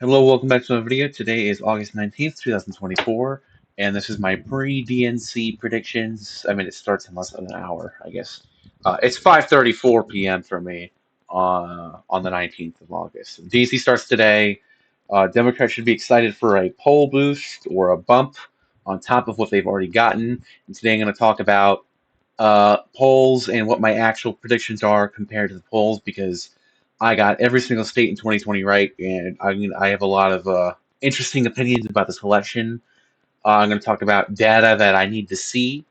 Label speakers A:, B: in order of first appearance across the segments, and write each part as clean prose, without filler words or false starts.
A: Hello, welcome back to my video. Today is August 19th, 2024, and this is my pre-DNC predictions. I mean, it starts in less than an hour, I guess. It's 5:34 p.m. for me on the 19th of August. DNC starts today. Democrats should be excited for a poll boost or a bump on top of what they've already gotten. And today I'm going to talk about polls and what my actual predictions are compared to the polls because I got every single state in 2020 right, and I have a lot of interesting opinions about this election. I'm going to talk about data that I need to see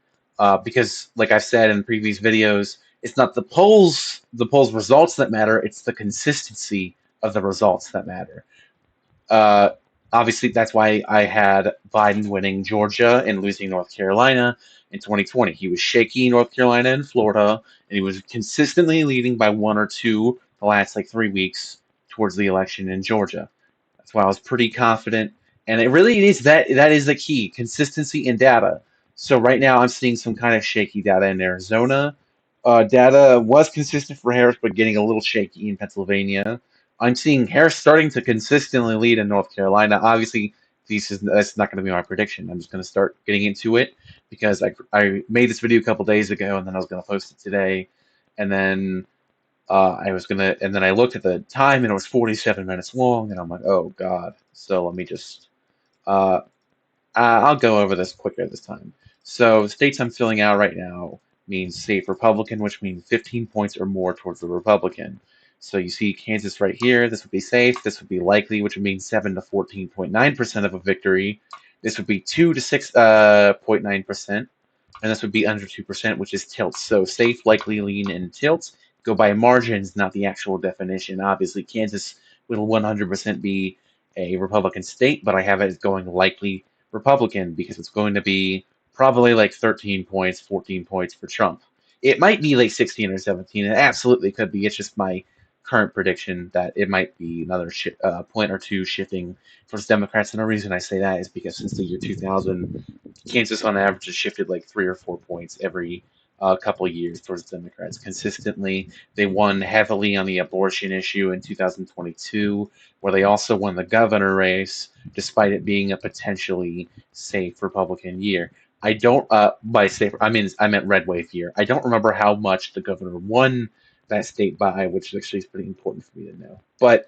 A: because, like I've said in previous videos, it's not the polls results that matter; it's the consistency of the results that matter. Uh, Obviously, that's why I had Biden winning Georgia and losing North Carolina in 2020. He was shaky in North Carolina and Florida, and he was consistently leading by one or two the last like 3 weeks towards the election in Georgia. That's why I was pretty confident. And it really is that is the key, consistency in data. So right now I'm seeing some kind of shaky data in Arizona. Data was consistent for Harris, but getting a little shaky in Pennsylvania. I'm seeing Harris starting to consistently lead in North Carolina. Obviously, that's not going to be my prediction. I'm just going to start getting into it because I made this video a couple days ago, and then I was going to post it today, and then and then I looked at the time, and it was 47 minutes long, and I'm like, oh God. So let me just, uh, I'll go over this quicker this time. So the states I'm filling out right now means safe Republican, which means 15 points or more towards the Republican. So you see Kansas right here. This would be safe. This would be likely, which would mean 7 to 14.9% of a victory. This would be 2 to 6.9%, and this would be under 2%, which is tilt. So safe, likely, lean, and tilt go by margins, not the actual definition. Obviously, Kansas will 100% be a Republican state, but I have it as going likely Republican because it's going to be probably like 13 points, 14 points for Trump. It might be like 16 or 17. It absolutely could be. It's just my current prediction that it might be another point or two shifting towards Democrats. And the reason I say that is because since the year 2000, Kansas on average has shifted like 3 or 4 points every couple of years towards Democrats consistently. They won heavily on the abortion issue in 2022, where they also won the governor race, despite it being a potentially safe Republican year. I don't by safe I meant red wave year. I don't remember how much the governor won that state by, which actually is pretty important for me to know. But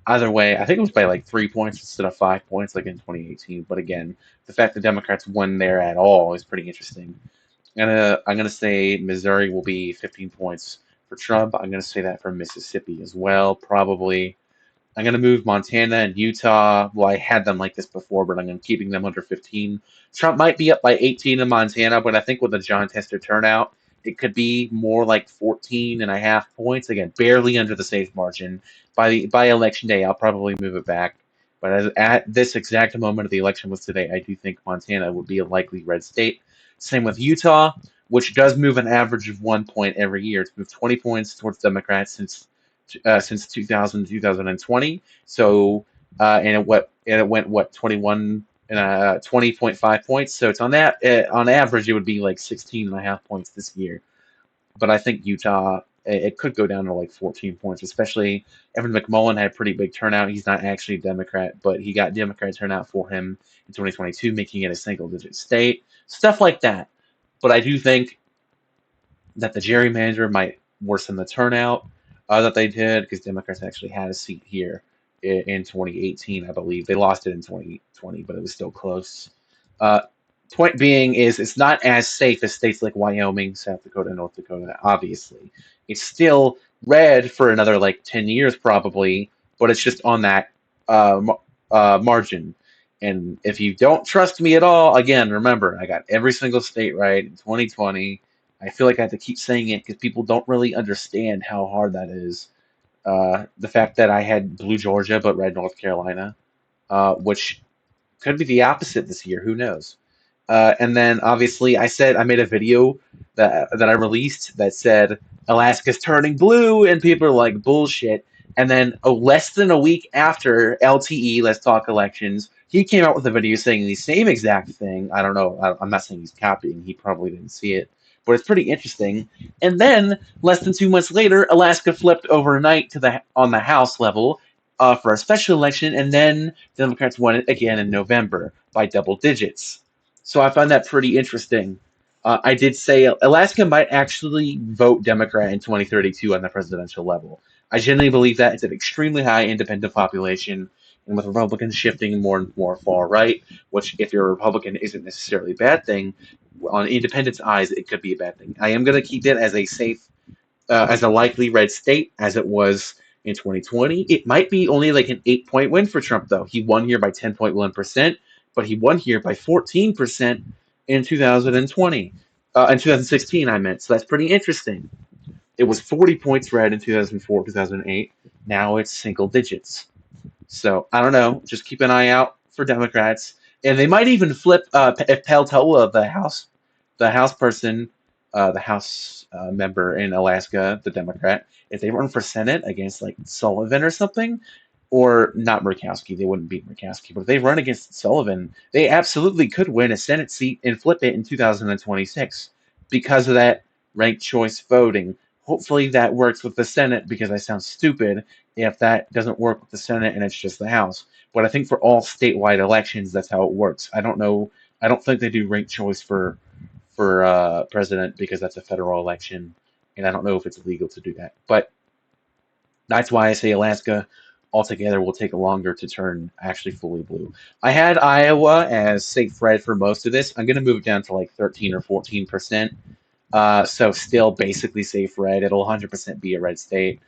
A: either way, I think it was by like 3 points instead of 5 points, like in 2018. But again, the fact that Democrats won there at all is pretty interesting. I'm gonna say Missouri will be 15 points for Trump. I'm gonna say that for Mississippi as well, probably. I'm gonna move Montana and Utah. Well, I had them like this before, but I'm keeping them under 15. Trump might be up by 18 in Montana, but I think with the John Tester turnout, it could be more like 14 and a half points. Again, barely under the safe margin. By election day, I'll probably move it back. But at this exact moment of the election was today, I do think Montana would be a likely red state. Same with Utah, which does move an average of 1 point every year. It's moved 20 points towards Democrats since 2000 2020. So it went what 21 and 20.5 points. So it's on that on average it would be like 16 and a half points this year. But I think Utah it could go down to like 14 points, especially Evan McConnell had a pretty big turnout. He's not actually a Democrat, but he got Democrat turnout for him in 2022, making it a single-digit state. Stuff like that. But I do think that the gerrymander might worsen the turnout that they did because Democrats actually had a seat here in 2018, I believe. They lost it in 2020, but it was still close. Uh, Point being is it's not as safe as states like Wyoming, South Dakota, North Dakota, obviously. It's still red for another like 10 years probably, but it's just on that margin. And if you don't trust me at all, again, remember, I got every single state right in 2020. I feel like I have to keep saying it because people don't really understand how hard that is. The fact that I had blue Georgia but red North Carolina, which could be the opposite this year. Who knows? And then obviously I made a video that I released that said Alaska's turning blue, and people are like bullshit. And then less than a week after LTE, Let's Talk Elections, he came out with a video saying the same exact thing. I don't know. I'm not saying he's copying. He probably didn't see it, but it's pretty interesting. And then less than 2 months later, Alaska flipped overnight to on the House level. for a special election, and then the Democrats won it again in November by double digits. So I found that pretty interesting. I did say Alaska might actually vote Democrat in 2032 on the presidential level. I genuinely believe that it's an extremely high independent population, and with Republicans shifting more and more far right, which if you're a Republican isn't necessarily a bad thing, on independents' eyes it could be a bad thing. I am going to keep it as a safe, as a likely red state as it was in 2020. It might be only like an 8-point win for Trump though. He won here by 10.1%, but he won here by 14% in 2020. In 2016, I meant. So that's pretty interesting. It was 40 points red in 2004, 2008. Now it's single digits. So I don't know. Just keep an eye out for Democrats, and they might even flip if Peltola, the House person, the House member in Alaska, the Democrat, if they run for Senate against like Sullivan or something, or not Murkowski, they wouldn't beat Murkowski, but if they run against Sullivan, they absolutely could win a Senate seat and flip it in 2026 because of that ranked choice voting. Hopefully that works with the Senate because I sound stupid if that doesn't work with the Senate and it's just the House. But I think for all statewide elections, that's how it works. I don't know. I don't think they do ranked choice for president because that's a federal election, and I don't know if it's legal to do that. But that's why I say Alaska altogether will take longer to turn actually fully blue. I had Iowa as safe red for most of this. I'm going to move it down to like 13 or 14%. So still basically safe red. It'll 100% be a red state.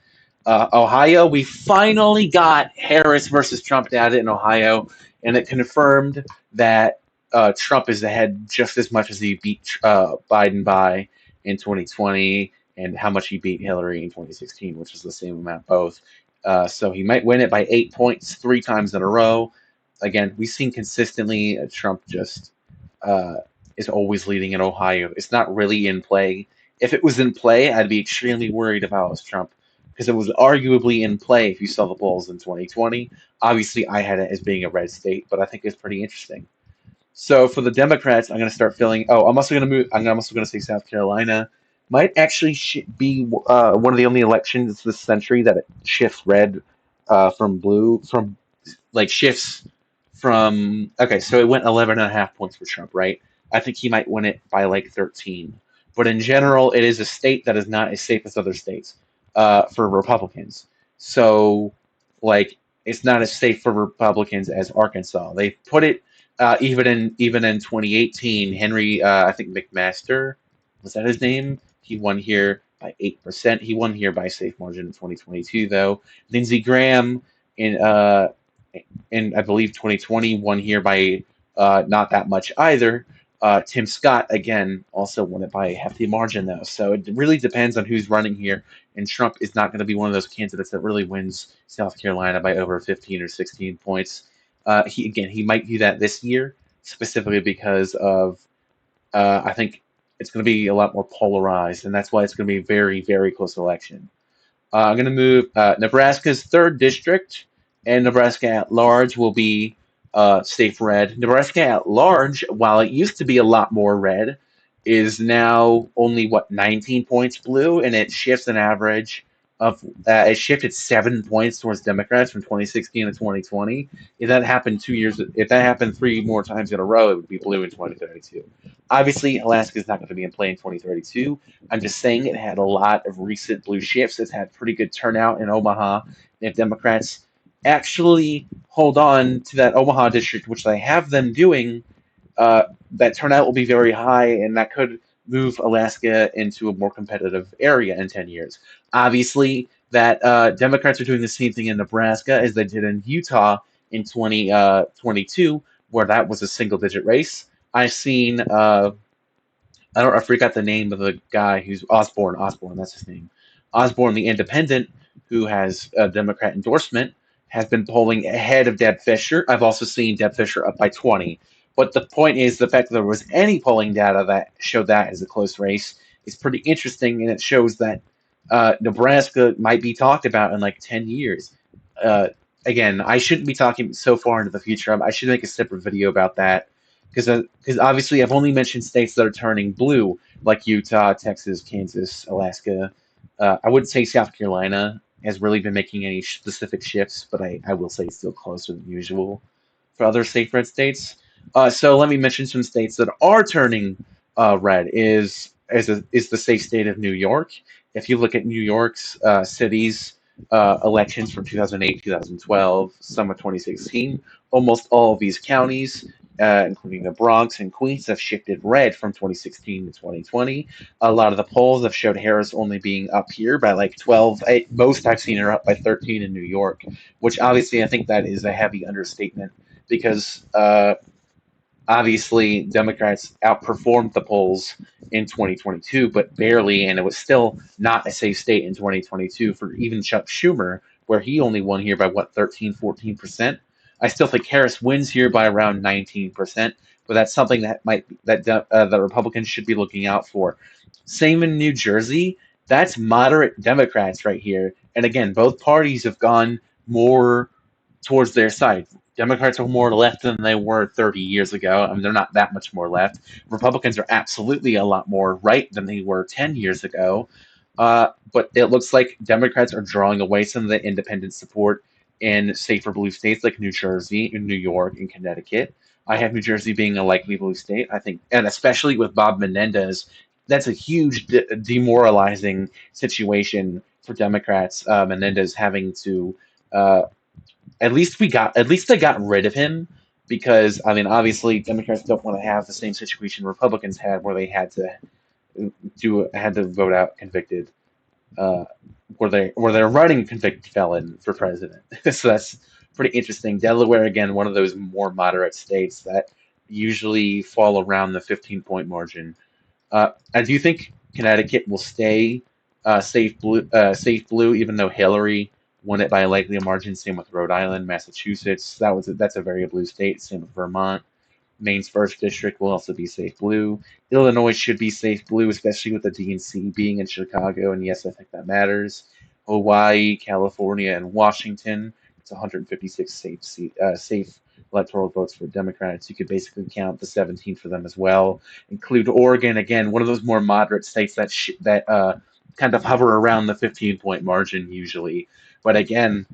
A: Ohio, we finally got Harris versus Trump data in Ohio, and it confirmed that Trump is ahead just as much as he beat Biden by in 2020, and how much he beat Hillary in 2016, which is the same amount both. So he might win it by 8 points 3 times in a row. Again, we've seen consistently Trump just is always leading in Ohio. It's not really in play. If it was in play, I'd be extremely worried if I was Trump, because it was arguably in play if you saw the polls in 2020. Obviously, I had it as being a red state, but I think it's pretty interesting. So for the Democrats, I'm going to start filling. Oh, I'm also going to move. I'm also going to say South Carolina might actually be one of the only elections this century that it shifts red from blue, from like shifts from. Okay, so it went 11.5 points for Trump, right? I think he might win it by like 13. But in general, it is a state that is not as safe as other states for Republicans. So, like, it's not as safe for Republicans as Arkansas. They put it even in 2018. Henry, I think McMaster, was that his name? He won here by 8%. He won here by a safe margin in 2022, though. Lindsey Graham in I believe 2020 won here by not that much either. Tim Scott, again, also won it by a hefty margin, though. So it really depends on who's running here. And Trump is not going to be one of those candidates that really wins South Carolina by over 15 or 16 points. He might do that this year, specifically because of I think it's going to be a lot more polarized, and that's why it's going to be a very, very close election. I'm going to move Nebraska's 3rd district, and Nebraska at large will be safe red. Nebraska at large, while it used to be a lot more red, is now only 19 points blue, and it shifts an average of it shifted 7 points towards Democrats from 2016 to 2020. If that happened 2 years, if that happened 3 more times in a row, it would be blue in 2032. Obviously, Alaska is not going to be in play in 2032. I'm just saying it had a lot of recent blue shifts. It's had pretty good turnout in Omaha. If Democrats actually hold on to that Omaha district, which they have them doing, that turnout will be very high, and that could move Alaska into a more competitive area in 10 years. Obviously, that Democrats are doing the same thing in Nebraska as they did in Utah in 2022, where that was a single-digit race. I've seen I forgot the name of the guy who's Osborne, that's his name. Osborne, the independent, who has a Democrat endorsement, has been polling ahead of Deb Fisher. I've also seen Deb Fisher up by 20. But the point is, the fact that there was any polling data that showed that as a close race is pretty interesting, and it shows that Nebraska might be talked about in like 10 years. Again, I shouldn't be talking so far into the future. I should make a separate video about that, because obviously I've only mentioned states that are turning blue, like Utah, Texas, Kansas, Alaska. I wouldn't say South Carolina has really been making any specific shifts, but I will say it's still closer than usual for other safe red states. So let me mention some states that are turning red. Is the safe state of New York. If you look at New York's cities elections from 2008, 2012, some of 2016, almost all of these counties, including the Bronx and Queens, have shifted red from 2016 to 2020. A lot of the polls have showed Harris only being up here by like 12. Most I've seen her up by 13 in New York, which obviously I think that is a heavy understatement because obviously Democrats outperformed the polls in 2022, but barely, and it was still not a safe state in 2022 for even Chuck Schumer, where he only won here by what 13, 14%. I still think Harris wins here by around 19%, but that's something that the Republicans should be looking out for. Same in New Jersey. That's moderate Democrats right here, and again, both parties have gone more towards their side. Democrats are more left than they were 30 years ago. I mean, they're not that much more left. Republicans are absolutely a lot more right than they were 10 years ago. But it looks like Democrats are drawing away some of the independent support in safer blue states like New Jersey, and New York, and Connecticut. I have New Jersey being a likely blue state, I think, and especially with Bob Menendez, that's a huge demoralizing situation for Democrats. Menendez having to uh, at least they got rid of him because I mean obviously Democrats don't want to have the same situation Republicans had where they had to vote out convicted uh, where they're running convicted felon for president. So that's pretty interesting. Delaware again, one of those more moderate states that usually fall around the 15-point margin. I do think Connecticut will stay safe blue, even though Hillary won it by a likely margin. Same with Rhode Island, Massachusetts. That's a very blue state. Same with Vermont. Maine's first district will also be safe blue. Illinois should be safe blue, especially with the DNC being in Chicago, and yes, I think that matters. Hawaii, California, and Washington. It's 156 safe electoral votes for Democrats. You could basically count the 17 for them as well. Include Oregon again, one of those more moderate states that kind of hover around the 15-point margin usually. But again,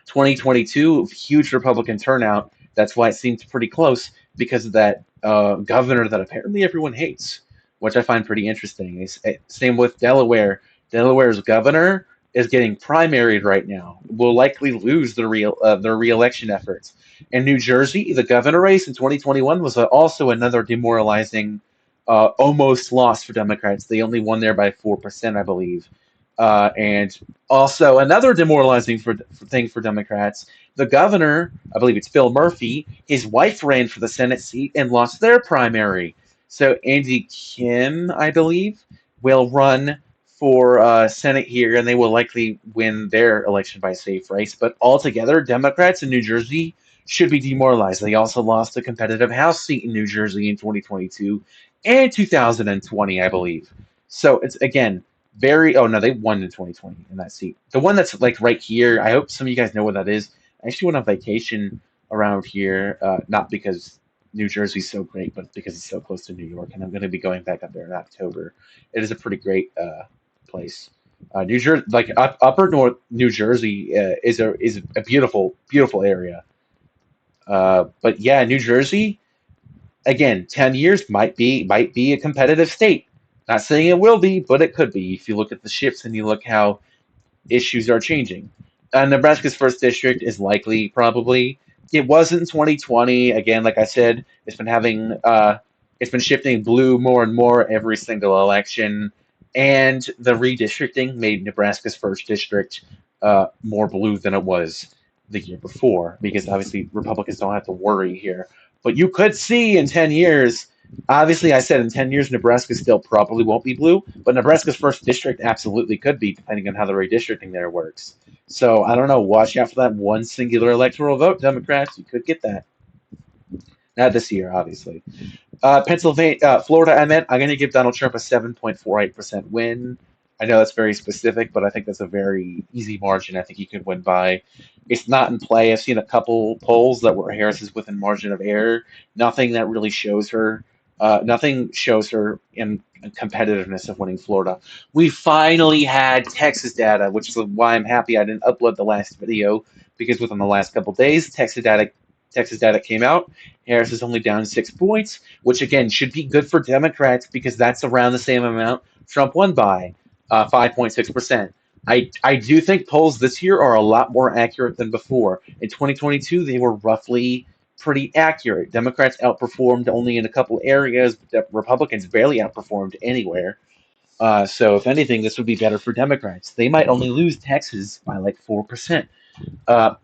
A: 2022, huge Republican turnout. That's why it seems pretty close because of that governor that apparently everyone hates, which I find pretty interesting. Same with Delaware. Delaware's governor is getting primaried right now. Will likely lose their reelection efforts. In New Jersey, the governor race in 2021 was also another demoralizing, almost loss for Democrats. They only won there by 4%, I believe. And also another demoralizing thing for Democrats. The governor, I believe it's Phil Murphy, his wife ran for the Senate seat and lost their primary. So Andy Kim, I believe, will run for Senate here, and they will likely win their election by safe race. But altogether, Democrats in New Jersey should be demoralized. They also lost a competitive House seat in New Jersey in 2022 and 2020, I believe. So it's again very. Oh no, they won in 2020 in that seat. The one that's like right here. I hope some of you guys know what that is. I actually went on vacation around here, not because New Jersey's so great, but because it's so close to New York, and I'm going to be going back up there in October. It is a pretty great place. New Jersey, like upper North New Jersey, is a beautiful area. But yeah, New Jersey again, 10 years might be a competitive state. Not saying it will be, but it could be if you look at the shifts and you look how issues are changing. Nebraska's first district is likely, probably. It was in 2020. Again, like I said, it's been shifting blue more and more every single election, and the redistricting made Nebraska's first district more blue than it was the year before, because obviously Republicans don't have to worry here. But you could see in 10 years. Obviously, I said in 10 years, Nebraska still probably won't be blue, but Nebraska's first district absolutely could be, depending on how the redistricting there works. So I don't know. Watch out for that one singular electoral vote, Democrats. You could get that. Not this year, obviously. Florida, I'm going to give Donald Trump a 7.48% win. I know that's very specific, but I think that's a very easy margin. I think he could win by. It's not in play. I've seen a couple polls that were Harris is within margin of error. Nothing that really shows her Nothing shows her in competitiveness of winning Florida. We finally had Texas data, which is why I'm happy I didn't upload the last video, because within the last couple days, Texas data came out. Harris is only down 6 points, which again should be good for Democrats because that's around the same amount Trump won by, 5.6%. I do think polls this year are a lot more accurate than before. In 2022, they were roughly pretty accurate. Democrats outperformed only in a couple areas, but Republicans barely outperformed anywhere. So, if anything, this would be better for Democrats. They might only lose Texas by like 4%. Uh,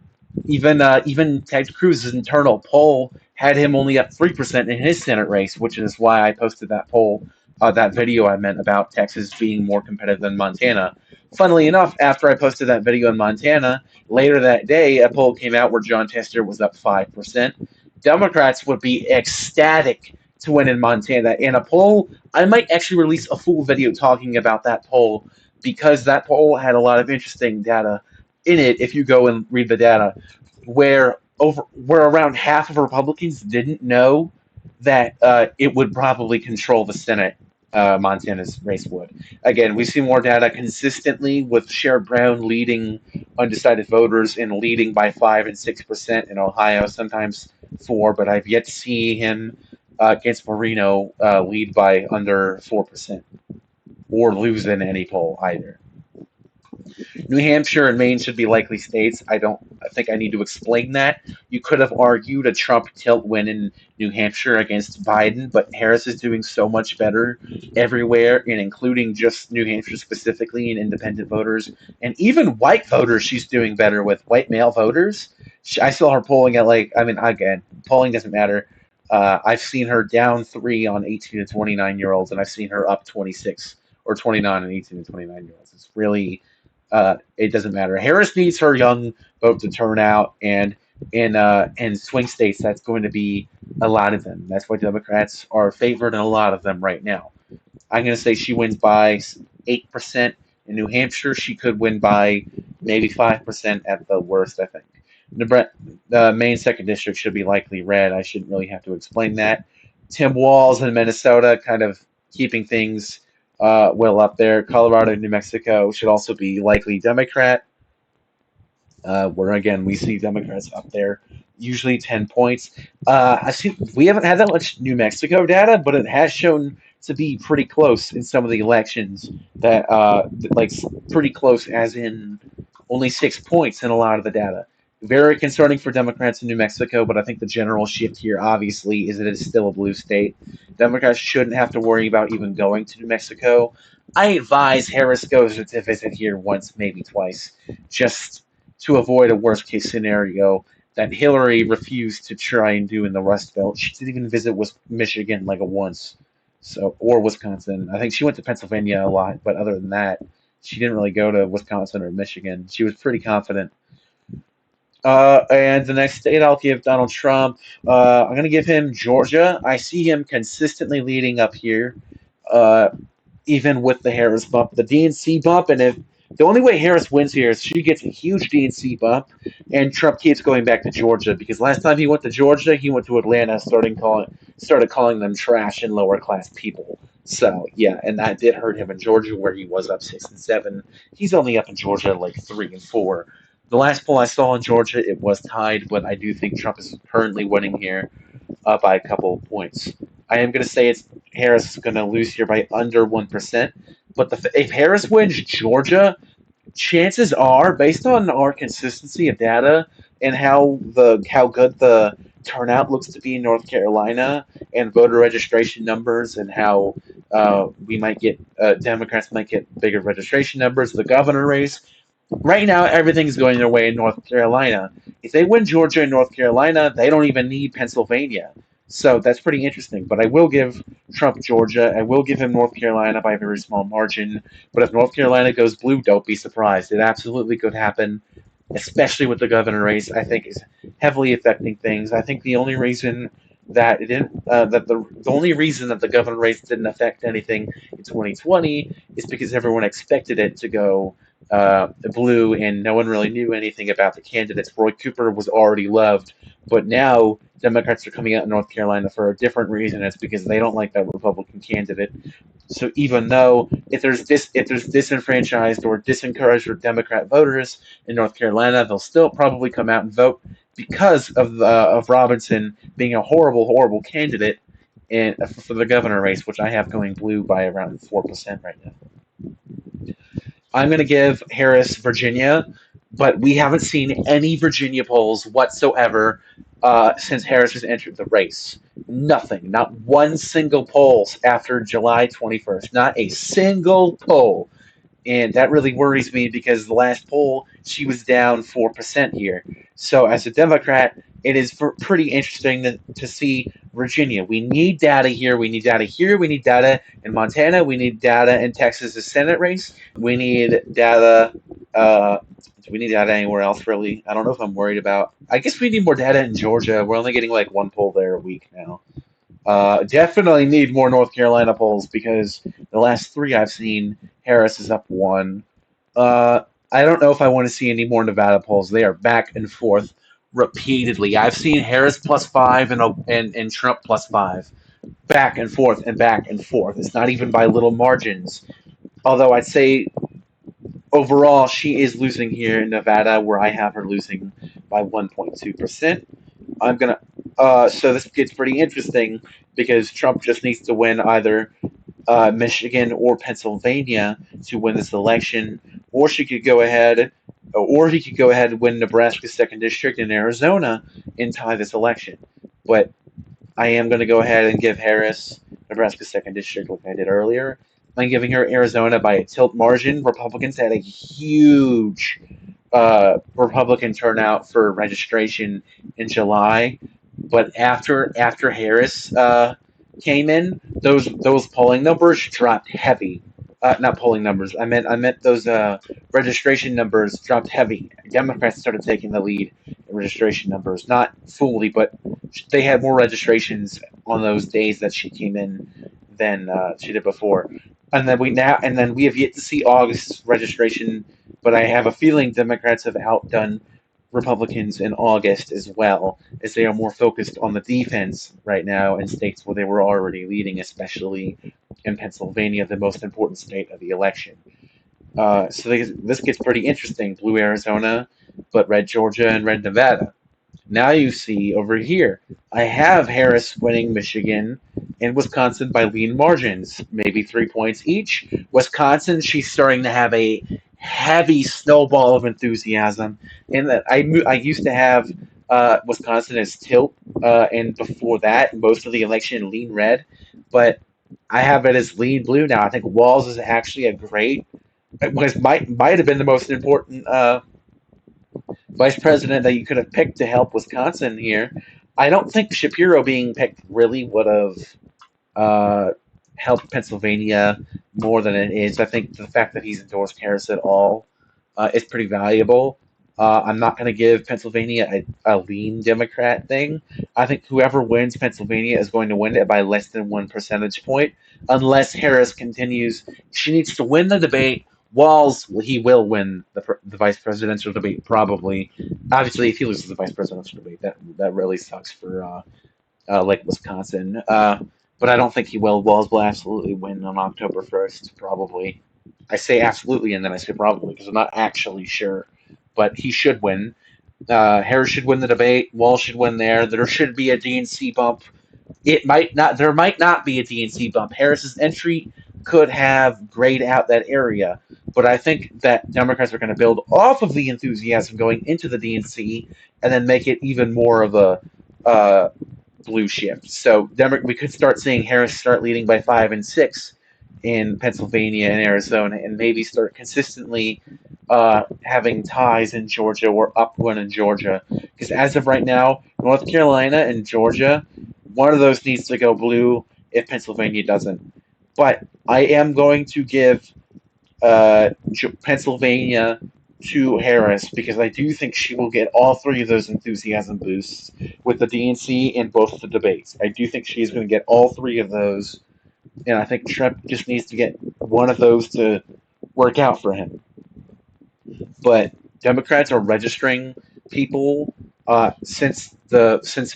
A: even Ted Cruz's internal poll had him only up 3% in his Senate race, which is why I posted that poll, that video I meant about Texas being more competitive than Montana. Funnily enough, after I posted that video in Montana, later that day, a poll came out where John Tester was up 5%. Democrats would be ecstatic to win in Montana. In a poll, I might actually release a full video talking about that poll because that poll had a lot of interesting data in it if you go and read the data, where around half of Republicans didn't know that it would probably control the Senate. Montana's race would. Again, we see more data consistently with Sherrod Brown leading undecided voters and leading by 5 and 6% in Ohio, sometimes 4, but I've yet to see him against Marino lead by under 4% or lose in any poll either. New Hampshire and Maine should be likely states. I think I need to explain that. You could have argued a Trump tilt win in New Hampshire against Biden, but Harris is doing so much better everywhere, and including just New Hampshire specifically and independent voters. And even white voters, she's doing better with white male voters. I saw her polling at again, polling doesn't matter. I've seen her down 3 on 18 to 29-year-olds, and I've seen her up 26 or 29 on 18 to 29-year-olds. It's really it doesn't matter. Harris needs her young vote to turn out, and in swing states, that's going to be a lot of them. That's why Democrats are favored in a lot of them right now. I'm going to say she wins by 8% in New Hampshire. She could win by maybe 5% at the worst, I think. The Maine 2nd District should be likely red. I shouldn't really have to explain that. Tim Walz in Minnesota kind of keeping things well up there. Colorado and New Mexico should also be likely Democrat. Where again we see Democrats up there, usually 10 points. We haven't had that much New Mexico data, but it has shown to be pretty close in some of the elections. That like pretty close, as in only 6 points in a lot of the data. Very concerning for Democrats in New Mexico, but I think the general shift here, obviously, is that it's still a blue state. Democrats shouldn't have to worry about even going to New Mexico. I advise Harris goes to visit here once, maybe twice, just to avoid a worst-case scenario that Hillary refused to try and do in the Rust Belt. She didn't even visit Michigan like once, or Wisconsin. I think she went to Pennsylvania a lot, but other than that, she didn't really go to Wisconsin or Michigan. She was pretty confident. And the next state I'll give Donald Trump, I'm going to give him Georgia. I see him consistently leading up here, even with the Harris bump, the DNC bump. And if the only way Harris wins here is she gets a huge DNC bump, and Trump keeps going back to Georgia, because last time he went to Georgia, he went to Atlanta, started calling them trash and lower class people. So yeah, and that did hurt him in Georgia, where he was up 6 and 7. He's only up in Georgia like 3 and 4. The last poll I saw in Georgia, it was tied, but I do think Trump is currently winning here by a couple of points. I am going to say Harris is going to lose here by under 1%, but if Harris wins Georgia, chances are, based on our consistency of data and how good the turnout looks to be in North Carolina and voter registration numbers, and how we might get Democrats might get bigger registration numbers, the governor race. Right now, everything's going their way in North Carolina. If they win Georgia and North Carolina, they don't even need Pennsylvania. So that's pretty interesting. But I will give Trump Georgia. I will give him North Carolina by a very small margin. But if North Carolina goes blue, don't be surprised. It absolutely could happen, especially with the governor race. I think is heavily affecting things. I think the only reason that it didn't, the only reason that the governor race didn't affect anything in 2020 is because everyone expected it to go blue, and no one really knew anything about the candidates. Roy Cooper was already loved, but now Democrats are coming out in North Carolina for a different reason. It's because they don't like that Republican candidate. So even though if there's disenfranchised or disencouraged or Democrat voters in North Carolina, they'll still probably come out and vote because of Robinson being a horrible candidate for the governor race, which I have going blue by around 4% right now. I'm going to give Harris Virginia, but we haven't seen any Virginia polls whatsoever since Harris has entered the race. Nothing. Not one single poll after July 21st. Not a single poll. And that really worries me because the last poll, she was down 4% here. So as a Democrat, it is pretty interesting to see Virginia. We need data here. We need data here. We need data in Montana. We need data in Texas' Senate race. We need data. Do we need data anywhere else, really? I don't know if I'm worried about. I guess we need more data in Georgia. We're only getting like one poll there a week now. Definitely need more North Carolina polls because the last three I've seen, Harris is up one. I don't know if I want to see any more Nevada polls. They are back and forth repeatedly. I've seen Harris +5 and Trump +5, back and forth and back and forth. It's not even by little margins. Although I'd say overall she is losing here in Nevada, where I have her losing by 1.2%. I'm gonna. So this gets pretty interesting because Trump just needs to win either Michigan or Pennsylvania to win this election, or she could go ahead, or he could go ahead and win Nebraska's second district in Arizona and tie this election. But I am going to go ahead and give Harris Nebraska's second district like I did earlier. I'm giving her Arizona by a tilt margin. Republicans had a huge Republican turnout for registration in July, but after Harris came in, those polling numbers dropped heavy. Not polling numbers. I meant those registration numbers dropped heavy. Democrats started taking the lead in registration numbers, not fully, but they had more registrations on those days that she came in than she did before. And then we have yet to see August's registration, but I have a feeling Democrats have outdone Republicans in August as well, as they are more focused on the defense right now in states where they were already leading, especially in Pennsylvania, the most important state of the election. So this gets pretty interesting. Blue Arizona, but red Georgia and red Nevada. Now you see over here, I have Harris winning Michigan and Wisconsin by lean margins, maybe 3 points each. Wisconsin, she's starting to have a heavy snowball of enthusiasm. And that I used to have Wisconsin as tilt, and before that, most of the election lean red, but I have it as lean blue now. I think Walz is actually a great, might have been the most important vice president that you could have picked to help Wisconsin here. I don't think Shapiro being picked really would have helped Pennsylvania more than it is. I think the fact that he's endorsed Harris at all is pretty valuable. I'm not going to give Pennsylvania a lean Democrat thing. I think whoever wins Pennsylvania is going to win it by less than 1 percentage point, unless Harris continues. She needs to win the debate. Walz, he will win the vice presidential debate, probably. Obviously, if he loses the vice presidential debate, that really sucks for like Wisconsin. But I don't think he will. Walz will absolutely win on October 1st, probably. I say absolutely, and then I say probably, because I'm not actually sure. But he should win. Harris should win the debate. Walz should win there. There should be a DNC bump. It might not. There might not be a DNC bump. Harris's entry could have grayed out that area, but I think that Democrats are going to build off of the enthusiasm going into the DNC and then make it even more of a blue shift. So we could start seeing Harris start leading by 5 and 6 in Pennsylvania and Arizona, and maybe start consistently having ties in Georgia or up one in Georgia. Because as of right now, North Carolina and Georgia, one of those needs to go blue if Pennsylvania doesn't. But I am going to give Pennsylvania to Harris because I do think she will get all three of those enthusiasm boosts with the DNC and both the debates. I do think she's going to get all three of those, and I think Trump just needs to get one of those to work out for him. But Democrats are registering people since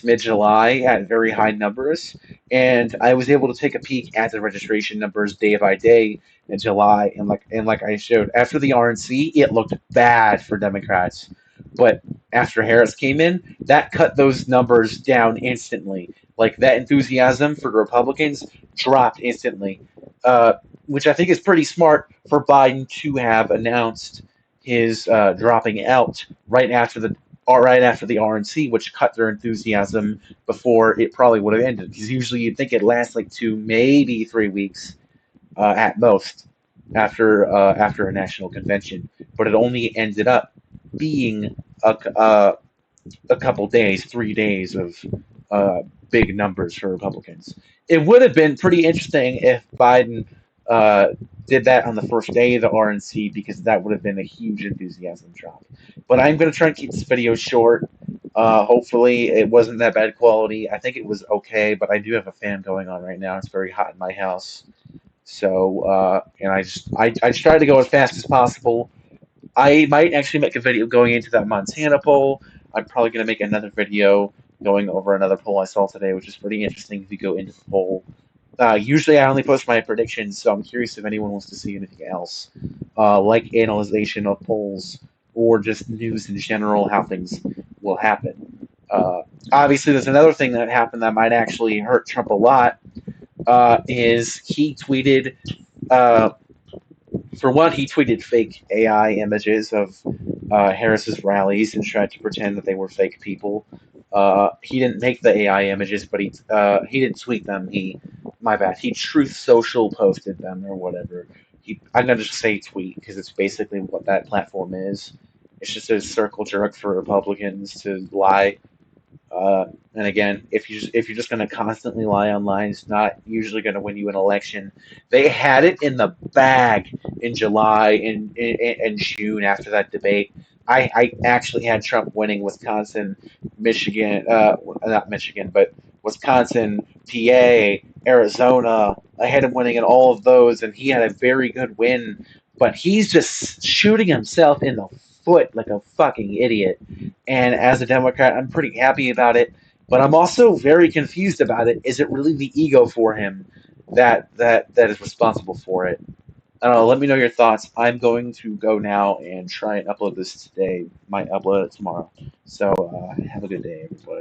A: mid-July at very high numbers, and I was able to take a peek at the registration numbers day by day in July, and like I showed, after the RNC, it looked bad for Democrats, but after Harris came in, that cut those numbers down instantly. Like that enthusiasm for Republicans dropped instantly, uh, which I think is pretty smart for Biden to have announced his dropping out right after the RNC, which cut their enthusiasm before it probably would have ended. Because usually you'd think it lasts like 2, maybe 3 weeks at most after a national convention, but it only ended up being a, uh, a couple days, 3 days of uh, big numbers for Republicans. It would have been pretty interesting if Biden uh, did that on the first day of the RNC because that would have been a huge enthusiasm drop. But I'm going to try and keep this video short. Hopefully, it wasn't that bad quality. I think it was okay, but I do have a fan going on right now. It's very hot in my house. So, and I just tried to go as fast as possible. I might actually make a video going into that Montana poll. I'm probably going to make another video going over another poll I saw today, which is pretty interesting if you go into the poll. Usually I only post my predictions, so I'm curious if anyone wants to see anything else, like analyzation of polls or just news in general, how things will happen. Obviously, there's another thing that happened that might actually hurt Trump a lot, is he tweeted uh, for one, he tweeted fake AI images of Harris's rallies and tried to pretend that they were fake people. He didn't make the AI images, but he didn't tweet them. My bad. He Truth Social posted them or whatever. I'm gonna just say tweet because it's basically what that platform is. It's just a circle jerk for Republicans to lie. And again, if you're just going to constantly lie online, it's not usually going to win you an election. They had it in the bag in July and June after that debate. I actually had Trump winning Wisconsin, Michigan, not Michigan, but Wisconsin, PA, Arizona. I had him winning in all of those, and he had a very good win. But he's just shooting himself in the foot like a fucking idiot. And as a Democrat, I'm pretty happy about it. But I'm also very confused about it. Is it really the ego for him that is responsible for it? I don't know. Let me know your thoughts. I'm going to go now and try and upload this today. Might upload it tomorrow. So have a good day, everybody.